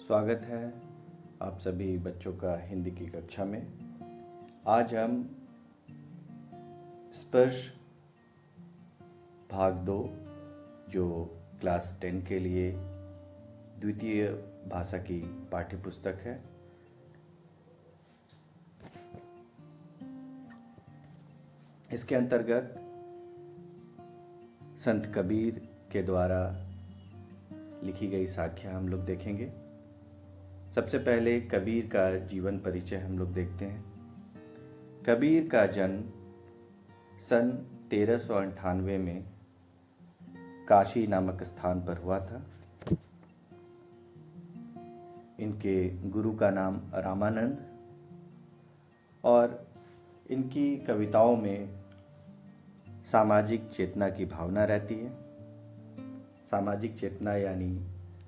स्वागत है आप सभी बच्चों का हिंदी की कक्षा में। आज हम स्पर्श भाग 2 जो क्लास 10 के लिए द्वितीय भाषा की पाठ्य पुस्तक है, इसके अंतर्गत संत कबीर के द्वारा लिखी गई साखियाँ हम लोग देखेंगे। सबसे पहले कबीर का जीवन परिचय हम लोग देखते हैं। कबीर का जन्म सन 1398 में काशी नामक स्थान पर हुआ था। इनके गुरु का नाम रामानंद और इनकी कविताओं में सामाजिक चेतना की भावना रहती है। सामाजिक चेतना यानी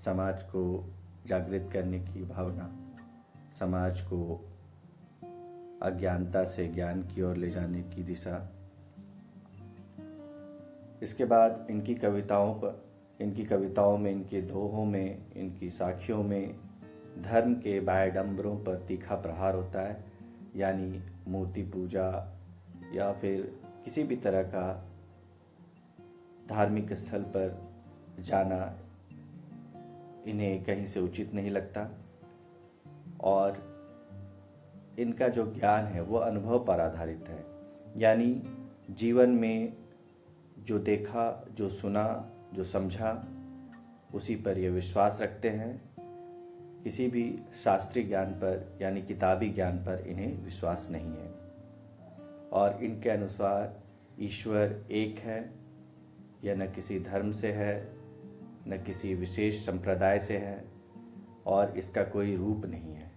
समाज को जागृत करने की भावना, समाज को अज्ञानता से ज्ञान की ओर ले जाने की दिशा। इसके बाद इनकी कविताओं में, इनके दोहों में, इनकी साखियों में धर्म के बाह्यडंबरों पर तीखा प्रहार होता है, यानी मूर्ति पूजा या फिर किसी भी तरह का धार्मिक स्थल पर जाना इन्हें कहीं से उचित नहीं लगता। और इनका जो ज्ञान है वो अनुभव पर आधारित है, यानी जीवन में जो देखा, जो सुना, जो समझा उसी पर ये विश्वास रखते हैं। किसी भी शास्त्रीय ज्ञान पर यानी किताबी ज्ञान पर इन्हें विश्वास नहीं है। और इनके अनुसार ईश्वर एक है, यह न किसी धर्म से है, न किसी विशेष संप्रदाय से है और इसका कोई रूप नहीं है।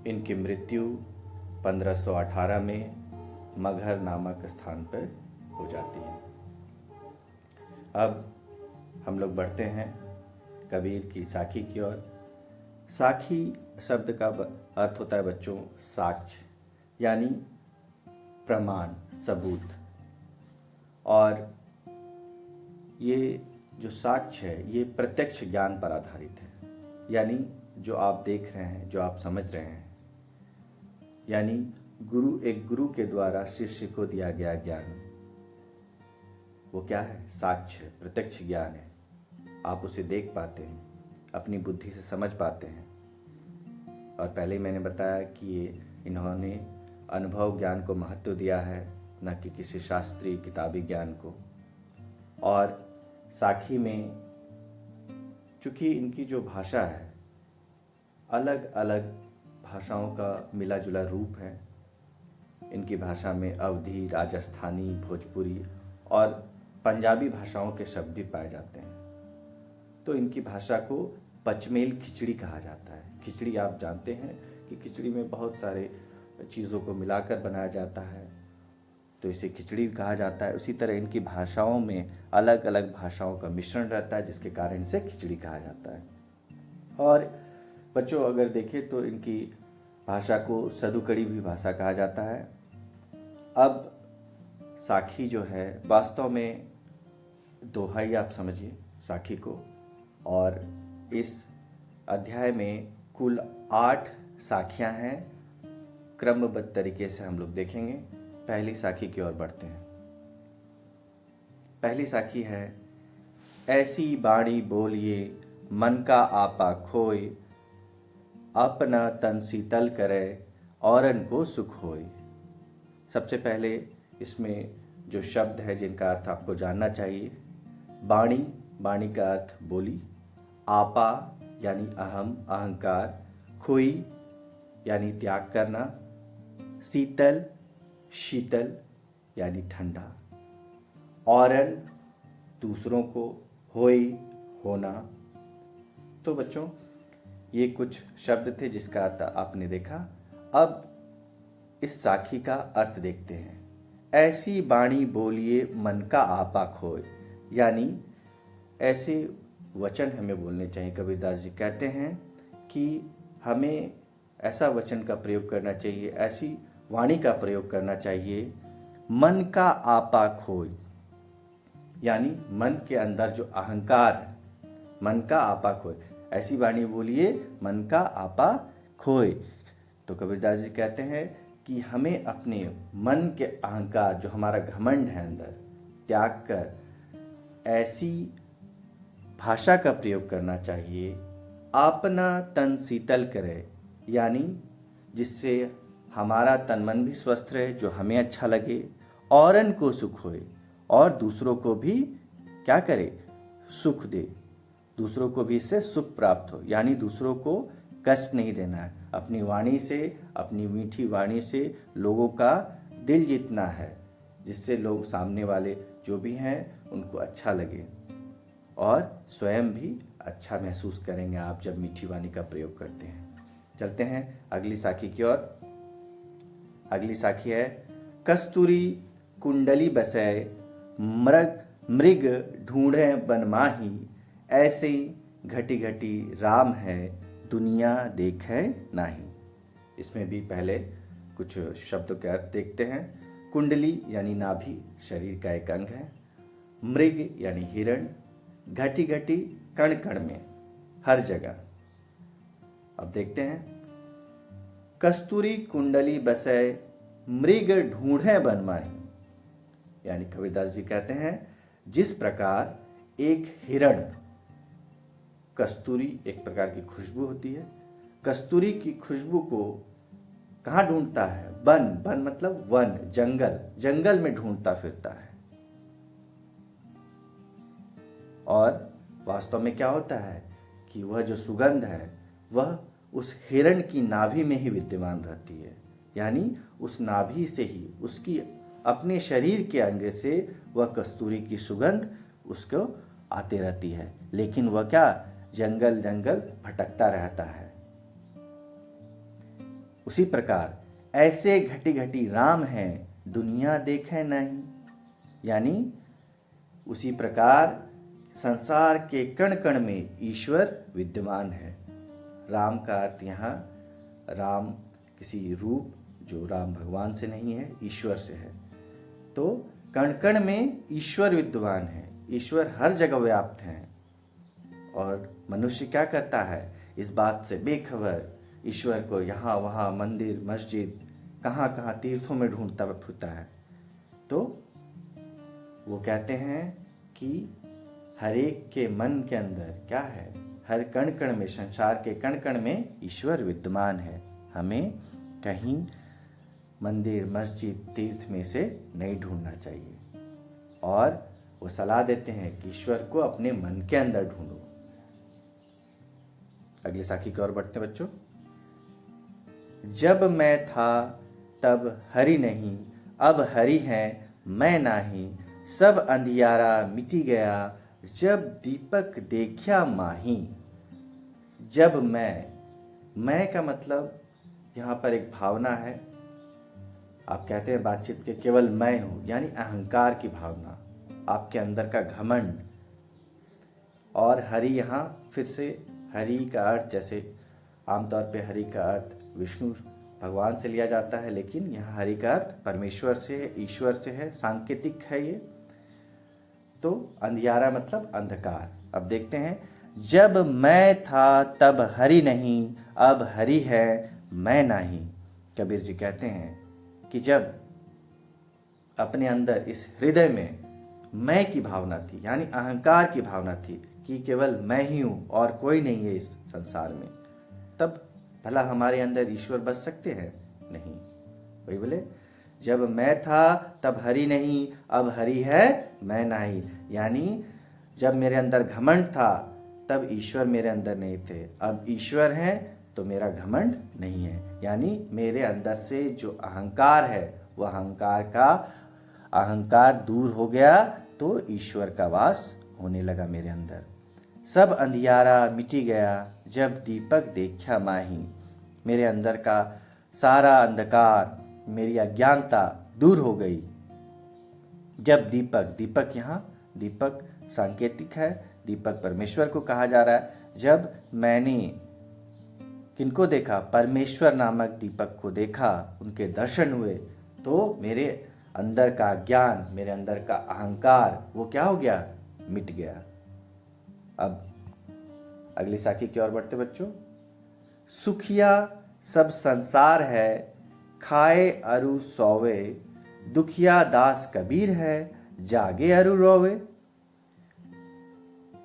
इनकी मृत्यु 1518 में मगहर नामक स्थान पर हो जाती है। अब हम लोग बढ़ते हैं कबीर की साखी की ओर। साखी शब्द का अर्थ होता है बच्चों साक्ष्य, यानी प्रमाण, सबूत। और ये जो साक्ष्य है ये प्रत्यक्ष ज्ञान पर आधारित है, यानी जो आप देख रहे हैं, जो आप समझ रहे हैं, यानी एक गुरु के द्वारा शिष्य को दिया गया ज्ञान, वो क्या है? साक्ष्य, प्रत्यक्ष ज्ञान है। आप उसे देख पाते हैं, अपनी बुद्धि से समझ पाते हैं। और पहले ही मैंने बताया कि इन्होंने अनुभव ज्ञान को महत्व दिया है, न कि किसी शास्त्रीय किताबी ज्ञान को। और साखी में चूंकि इनकी जो भाषा है अलग अलग भाषाओं का मिला जुला रूप है। इनकी भाषा में अवधी, राजस्थानी, भोजपुरी और पंजाबी भाषाओं के शब्द भी पाए जाते हैं। तो इनकी भाषा को पचमेल खिचड़ी कहा जाता है। खिचड़ी आप जानते हैं कि खिचड़ी में बहुत सारे चीज़ों को मिलाकर बनाया जाता है, तो इसे खिचड़ी कहा जाता है। उसी तरह इनकी भाषाओं में अलग अलग भाषाओं का मिश्रण रहता है, जिसके कारण इसे खिचड़ी कहा जाता है। और बच्चों अगर देखें तो इनकी भाषा को सदुकड़ी भी भाषा कहा जाता है। अब साखी जो है वास्तव में दोहाई आप समझिए साखी को। और इस अध्याय में कुल 8 साखियां हैं। क्रमबद्ध तरीके से हम लोग देखेंगे। पहली साखी की ओर बढ़ते हैं। पहली साखी है, ऐसी बाणी बोलिए मन का आपा खोए, अपना तन शीतल करे औरन को सुख होए। सबसे पहले इसमें जो शब्द है जिनका अर्थ आपको जानना चाहिए। बाणी, बाणी का अर्थ बोली। आपा यानी अहम, अहंकार। खोई यानी त्याग करना। शीतल, शीतल यानी ठंडा। औरन दूसरों को, होई होना। तो बच्चों ये कुछ शब्द थे जिसका अर्थ आपने देखा। अब इस साखी का अर्थ देखते हैं। ऐसी बाणी बोलिए मन का आपा खोए, यानी ऐसे वचन हमें बोलने चाहिए। कबीरदास जी कहते हैं कि हमें ऐसा वचन का प्रयोग करना चाहिए, ऐसी वाणी का प्रयोग करना चाहिए, मन का आपा खोए, यानी मन के अंदर जो अहंकार है, मन का आपा खोए। ऐसी वाणी बोलिए मन का आपा खोए। तो कबीरदास जी कहते हैं कि हमें अपने मन के अहंकार, जो हमारा घमंड है अंदर, त्याग कर ऐसी भाषा का प्रयोग करना चाहिए, अपना तन शीतल करे, यानी जिससे हमारा तन मन भी स्वस्थ रहे, जो हमें अच्छा लगे, औरन को सुख होए, और दूसरों को भी क्या करे, सुख दे, दूसरों को भी इससे सुख प्राप्त हो, यानी दूसरों को कष्ट नहीं देना है। अपनी वाणी से, अपनी मीठी वाणी से लोगों का दिल जीतना है, जिससे लोग सामने वाले जो भी हैं उनको अच्छा लगे और स्वयं भी अच्छा महसूस करेंगे आप जब मीठी वाणी का प्रयोग करते हैं। चलते हैं अगली साखी की ओर। अगली साखी है, कस्तूरी कुंडली बसै मृग ढूंढे बन माही, ऐसे घटी घटी राम है दुनिया देखे नाही। इसमें भी पहले कुछ शब्दों के अर्थ देखते हैं। कुंडली यानी नाभि, शरीर का एक अंग है। मृग यानी हिरण, घटी घटी कण कण में, हर जगह। अब देखते हैं, कस्तूरी कुंडली बसै मृग ढूंढे बन माही, यानी कबीरदास जी कहते हैं जिस प्रकार एक हिरण, कस्तूरी एक प्रकार की खुशबू होती है, कस्तूरी की खुशबू को कहाँ ढूंढता है, वन मतलब वन, जंगल में ढूंढता फिरता है। और वास्तव में क्या होता है कि वह जो सुगंध है वह उस हिरण की नाभि में ही विद्यमान रहती है, यानी उस नाभि से ही, उसकी अपने शरीर के अंग से वह कस्तूरी की सुगंध उसको आते रहती है, लेकिन वह क्या जंगल भटकता रहता है। उसी प्रकार ऐसे घटी घटी राम है दुनिया देखे नहीं, यानी उसी प्रकार संसार के कण कण में ईश्वर विद्यमान है। राम का अर्थ यहाँ राम किसी रूप जो राम भगवान से नहीं है, ईश्वर से है। तो कण कण में ईश्वर विद्यमान है, ईश्वर हर जगह व्याप्त है। और मनुष्य क्या करता है, इस बात से बेखबर ईश्वर को यहाँ वहाँ, मंदिर मस्जिद, कहाँ कहाँ तीर्थों में ढूंढता फिरता है। तो वो कहते हैं कि हर एक के मन के अंदर क्या है, हर कण कण में, संसार के कण कण में ईश्वर विद्यमान है। हमें कहीं मंदिर मस्जिद तीर्थ में से नहीं ढूंढना चाहिए। और वो सलाह देते हैं कि ईश्वर को अपने मन के अंदर ढूंढो। अगली साखी की ओर बढ़ते हैं बच्चों। जब मैं था तब हरि नहीं, अब हरि है मैं नाही, सब अंधियारा मिटी गया, जब दीपक देखा माही। जब मैं का मतलब यहाँ पर एक भावना है। आप कहते हैं बातचीत के केवल मैं हूं, यानी अहंकार की भावना, आपके अंदर का घमंड। और हरि यहाँ फिर से हरि का अर्थ, जैसे आमतौर पे हरि का अर्थ विष्णु भगवान से लिया जाता है, लेकिन यहाँ हरि का अर्थ परमेश्वर से है, ईश्वर से है, सांकेतिक है ये। तो अंधियारा मतलब अंधकार। अब देखते हैं, जब मैं था तब हरि नहीं, अब हरि है मैं नहीं। कबीर जी कहते हैं कि जब अपने अंदर इस हृदय में मैं की भावना थी, यानी अहंकार की भावना थी कि केवल मैं ही हूं और कोई नहीं है इस संसार में, तब भला हमारे अंदर ईश्वर बस सकते हैं? नहीं। वही बोले, जब मैं था तब हरि नहीं, अब हरि है मैं नहीं, यानी जब मेरे अंदर घमंड था तब ईश्वर मेरे अंदर नहीं थे, अब ईश्वर है तो मेरा घमंड नहीं है, यानी मेरे अंदर से जो अहंकार है वह अहंकार दूर हो गया तो ईश्वर का वास होने लगा मेरे अंदर। सब अंधियारा मिटी गया, जब दीपक देखा माही। मेरे अंदर का सारा अंधकार, मेरी अज्ञानता दूर हो गई जब दीपक यहाँ दीपक सांकेतिक है, दीपक परमेश्वर को कहा जा रहा है। जब मैंने किनको देखा, परमेश्वर नामक दीपक को देखा, उनके दर्शन हुए, तो मेरे अंदर का ज्ञान, मेरे अंदर का अहंकार वो क्या हो गया, मिट गया। अब अगली साखी की ओर बढ़ते बच्चों। सुखिया सब संसार है, खाए अरु सोवे, दुखिया दास कबीर है, जागे अरु रोवे।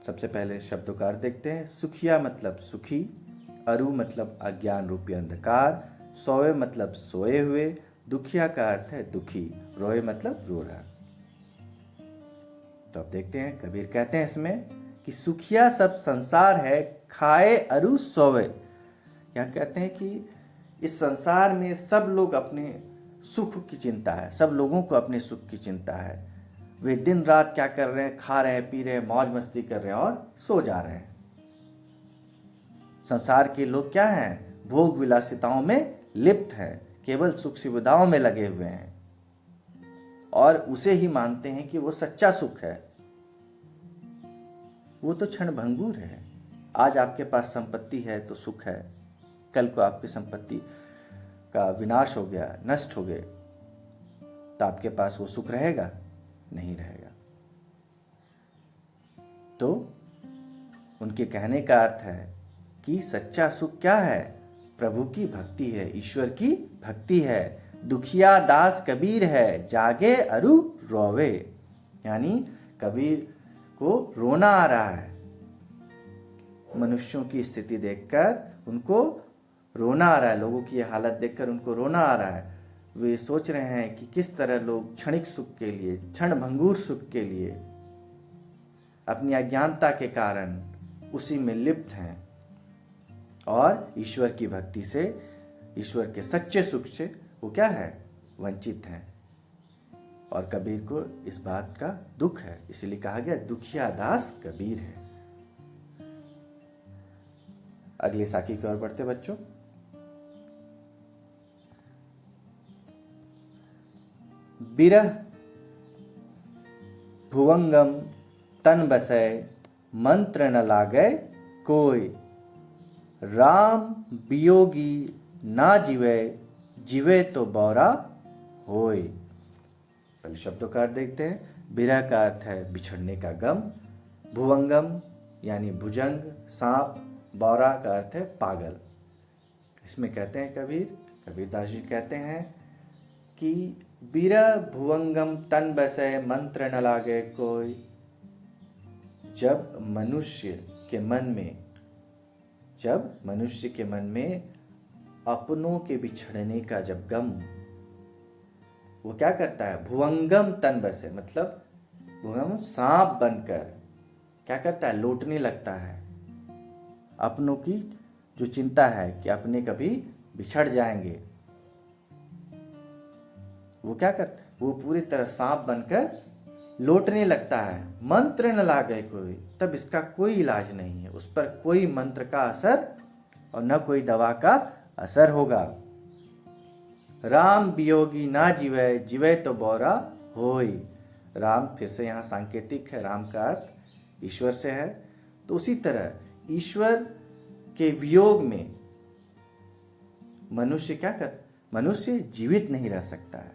सबसे पहले शब्दों का अर्थ देखते हैं। सुखिया मतलब सुखी, अरु मतलब अज्ञान रूपी अंधकार, सोवे मतलब सोए हुए, दुखिया का अर्थ है दुखी, रोए मतलब रो रहा। तो अब देखते हैं, कबीर कहते हैं इसमें कि सुखिया सब संसार है, खाए अरु सोवे। यहाँ कहते हैं कि इस संसार में सब लोग अपने सुख की चिंता है, सब लोगों को अपने सुख की चिंता है। वे दिन रात क्या कर रहे हैं, खा रहे हैं, पी रहे हैं, मौज मस्ती कर रहे हैं और सो जा रहे हैं। संसार के लोग क्या हैं, भोग विलासिताओं में लिप्त हैं, केवल सुख सुविधाओं में लगे हुए हैं और उसे ही मानते हैं कि वो सच्चा सुख है। वो तो क्षण भंगुर है। आज आपके पास संपत्ति है तो सुख है, कल को आपकी संपत्ति का विनाश हो गया, नष्ट हो गए, तो आपके पास वो सुख रहेगा? नहीं रहेगा। तो उनके कहने का अर्थ है कि सच्चा सुख क्या है? प्रभु की भक्ति है, ईश्वर की भक्ति है। दुखिया दास कबीर है, जागे अरु रोवे। यानी कबीर को रोना आ रहा है, मनुष्यों की स्थिति देखकर उनको रोना आ रहा है, लोगों की हालत देखकर उनको रोना आ रहा है। वे सोच रहे हैं कि किस तरह लोग क्षणिक सुख के लिए, क्षण भंगुर सुख के लिए अपनी अज्ञानता के कारण उसी में लिप्त हैं और ईश्वर की भक्ति से, ईश्वर के सच्चे सुख से वो क्या है, वंचित हैं। और कबीर को इस बात का दुख है, इसलिए कहा गया दुखिया दास कबीर है। अगली साखी की ओर बढ़ते बच्चों। बिरह भुवंगम तन बसै, मंत्र न लागे कोई, राम वियोगी ना जीवे, जीवे तो बौरा होय। पहले शब्दों का अर्थ देखते हैं। बिरह का अर्थ है बिछड़ने का गम, भुवंगम यानी भुजंग, सांप, बौरा का अर्थ है पागल। इसमें कहते हैं कबीरदास जी कहते हैं कि बिरह भुवंगम तन बसै, मंत्र न लागे कोई। जब मनुष्य के मन में अपनों के बिछड़ने का जब गम, वो क्या करता है, भुवंगम तन बसे मतलब भुवंगम सांप बनकर क्या करता है, लौटने लगता है। अपनों की जो चिंता है कि अपने कभी बिछड़ जाएंगे, वो क्या करता है, वो पूरी तरह सांप बनकर लौटने लगता है। मंत्र न लागे कोई, तब इसका कोई इलाज नहीं है, उस पर कोई मंत्र का असर और न कोई दवा का असर होगा। राम वियोगी ना जीवे, जीवे तो बौरा होय। राम फिर से यहाँ सांकेतिक है, राम का अर्थ ईश्वर से है। तो उसी तरह ईश्वर के वियोग में मनुष्य जीवित नहीं रह सकता है।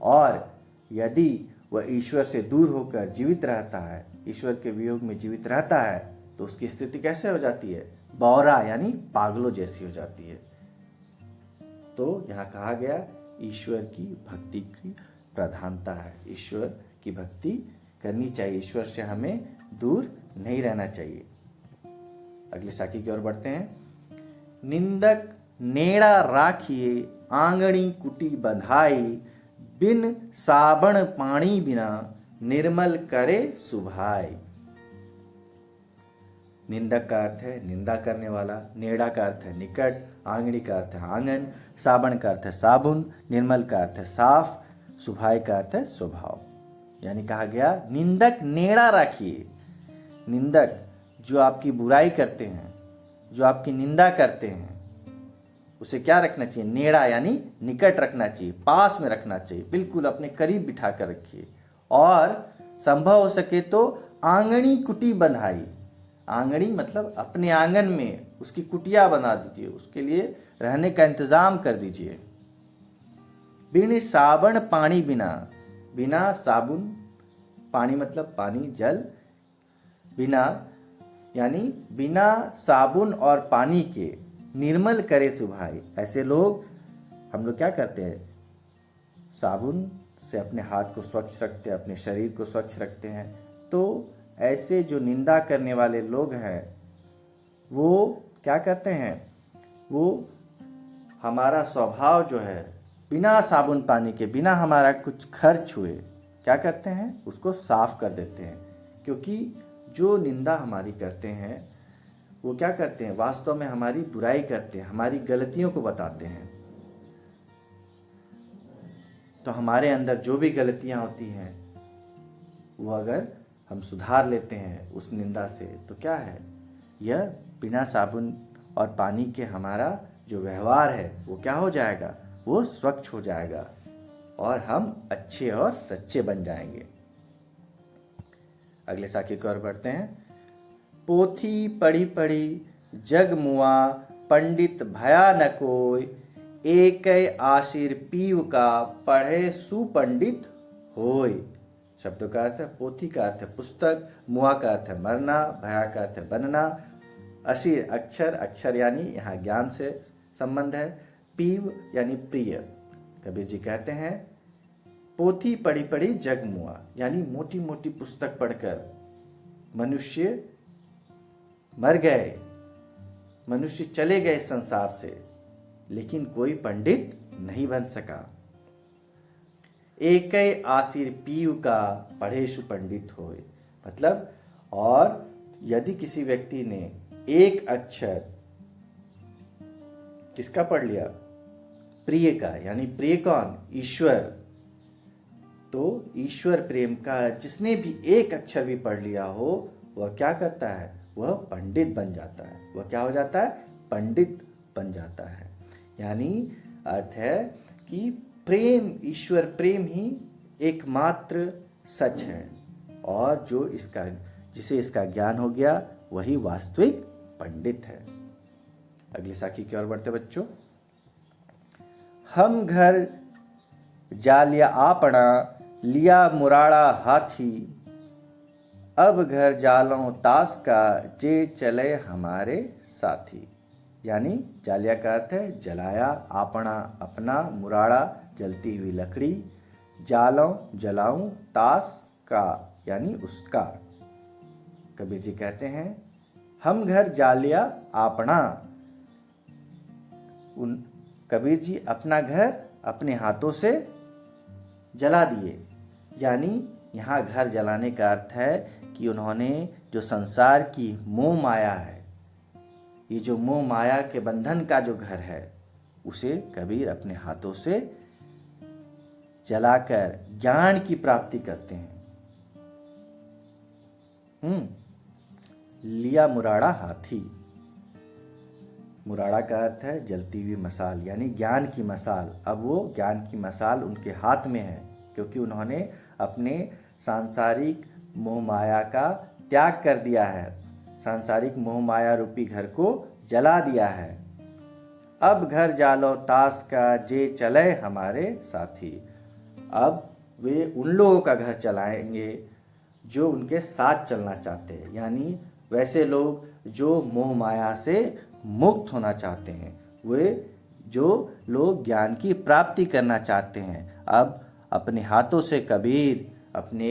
और यदि वह ईश्वर से दूर होकर जीवित रहता है, ईश्वर के वियोग में जीवित रहता है, तो उसकी स्थिति कैसे हो जाती है, बौरा यानी पागलों जैसी हो जाती है। तो यहाँ कहा गया ईश्वर की भक्ति की प्रधानता है, ईश्वर की भक्ति करनी चाहिए, ईश्वर से हमें दूर नहीं रहना चाहिए। अगली साखी की ओर बढ़ते हैं। निंदक नेड़ा राखिए, आंगणी कुटी बंधाई, बिन साबण पानी बिना, निर्मल करे सुभाई। निंदक का अर्थ है निंदा करने वाला, नेड़ा का अर्थ है निकट, आंगणी का अर्थ है आंगन, साबण का अर्थ है साबुन, निर्मल का अर्थ है साफ, सुभाई का अर्थ है स्वभाव। यानी कहा गया निंदक नेड़ा राखिए। निंदक जो आपकी बुराई करते हैं, जो आपकी निंदा करते हैं, उसे क्या रखना चाहिए, नेड़ा यानी निकट रखना चाहिए, पास में रखना चाहिए, बिल्कुल अपने करीब बिठा कर रखिए। और संभव हो सके तो आंगणी कुटी बंधाई। आंगणी मतलब अपने आंगन में उसकी कुटिया बना दीजिए, उसके लिए रहने का इंतजाम कर दीजिए। बिन साबण पानी बिना, बिना साबुन, पानी मतलब पानी जल, बिना यानी बिना साबुन और पानी के निर्मल करे सुभाई। ऐसे लोग हम लोग क्या करते हैं, साबुन से अपने हाथ को स्वच्छ रखते हैं, अपने शरीर को स्वच्छ रखते हैं। तो ऐसे जो निंदा करने वाले लोग हैं वो क्या करते हैं, वो हमारा स्वभाव जो है बिना साबुन पानी के, बिना हमारा कुछ खर्च हुए क्या करते हैं, उसको साफ कर देते हैं। क्योंकि जो निंदा हमारी करते हैं वो क्या करते हैं, वास्तव में हमारी बुराई करते हैं, हमारी गलतियों को बताते हैं। तो हमारे अंदर जो भी गलतियां होती हैं वो अगर हम सुधार लेते हैं उस निंदा से, तो क्या है, यह बिना साबुन और पानी के हमारा जो व्यवहार है वो क्या हो जाएगा, वो स्वच्छ हो जाएगा और हम अच्छे और सच्चे बन जाएंगे। अगले साखी की ओर बढ़ते हैं। पोथी पढ़ी पढ़ी जग मुआ, पंडित भया न कोय, एक आशीर पीव का, पढ़े सुपंडित होय। शब्दों का अर्थ है, पोथी का अर्थ है पुस्तक, मुआ का अर्थ है मरना, भया का अर्थ है बनना, अशीर अक्षर, अक्षर यानी यहाँ ज्ञान से संबंध है, पीव यानी प्रिय। कबीर जी कहते हैं पोथी पढ़ी पढ़ी जग मुआ, यानी मोटी मोटी पुस्तक पढ़कर मनुष्य मर गए, मनुष्य चले गए संसार से, लेकिन कोई पंडित नहीं बन सका। एक आशीर पीव का, पढ़े सुपंडित होए। मतलब, और यदि किसी व्यक्ति ने एक अक्षर किसका पढ़ लिया, प्रिय का, यानी प्रिय कौन, ईश्वर। तो ईश्वर प्रेम का जिसने भी एक अक्षर भी पढ़ लिया हो वह क्या करता है, वह पंडित बन जाता है। वह क्या हो जाता है, पंडित बन जाता है। यानी अर्थ है कि प्रेम, ईश्वर प्रेम ही एकमात्र सच है, और जो इसका, जिसे इसका ज्ञान हो गया वही वास्तविक पंडित है। अगली साखी की ओर बढ़ते बच्चों। हम घर जालिया आपना, लिया मुराड़ा हाथी, अब घर जालों ताश का, जे चले हमारे साथी। यानी जालिया का अर्थ है जलाया, आपना अपना, मुराड़ा जलती हुई लकड़ी, जालों जलाऊं, ताश का यानी उसका। कबीर जी कहते हैं हम घर जालिया आपना। कबीर जी अपना घर अपने हाथों से जला दिए। यानी यहाँ घर जलाने का अर्थ है कि उन्होंने जो संसार की मोह माया है, ये जो मोह माया के बंधन का जो घर है, उसे कबीर अपने हाथों से जलाकर ज्ञान की प्राप्ति करते हैं। लिया मुराड़ा हाथी, मुराड़ा का अर्थ है जलती हुई मसाल, यानी ज्ञान की मसाल। अब वो ज्ञान की मसाल उनके हाथ में है, क्योंकि उन्होंने अपने सांसारिक मोह माया का त्याग कर दिया है, सांसारिक मोह माया रूपी घर को जला दिया है। अब घर जालो ताश का, जे चले हमारे साथी। अब वे उन लोगों का घर चलाएंगे जो उनके साथ चलना चाहते हैं, यानी वैसे लोग जो मोह माया से मुक्त होना चाहते हैं, वे जो लोग ज्ञान की प्राप्ति करना चाहते हैं। अब अपने हाथों से कबीर अपने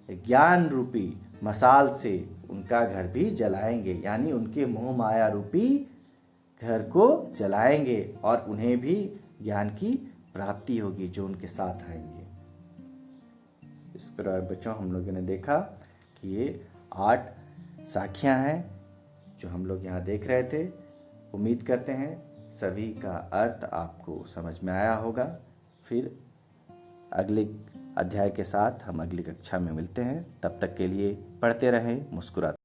ज्ञान रूपी मसाल से उनका घर भी जलाएंगे, यानी उनके मोह माया रूपी घर को जलाएंगे और उन्हें भी ज्ञान की प्राप्ति होगी जो उनके साथ आएंगे। इस प्रकार बच्चों हम लोगों ने देखा कि ये 8 साखियां हैं जो हम लोग यहाँ देख रहे थे। उम्मीद करते हैं सभी का अर्थ आपको समझ में आया होगा। फिर अगले अध्याय के साथ हम अगली कक्षा में मिलते हैं। तब तक के लिए पढ़ते रहें, मुस्कुराते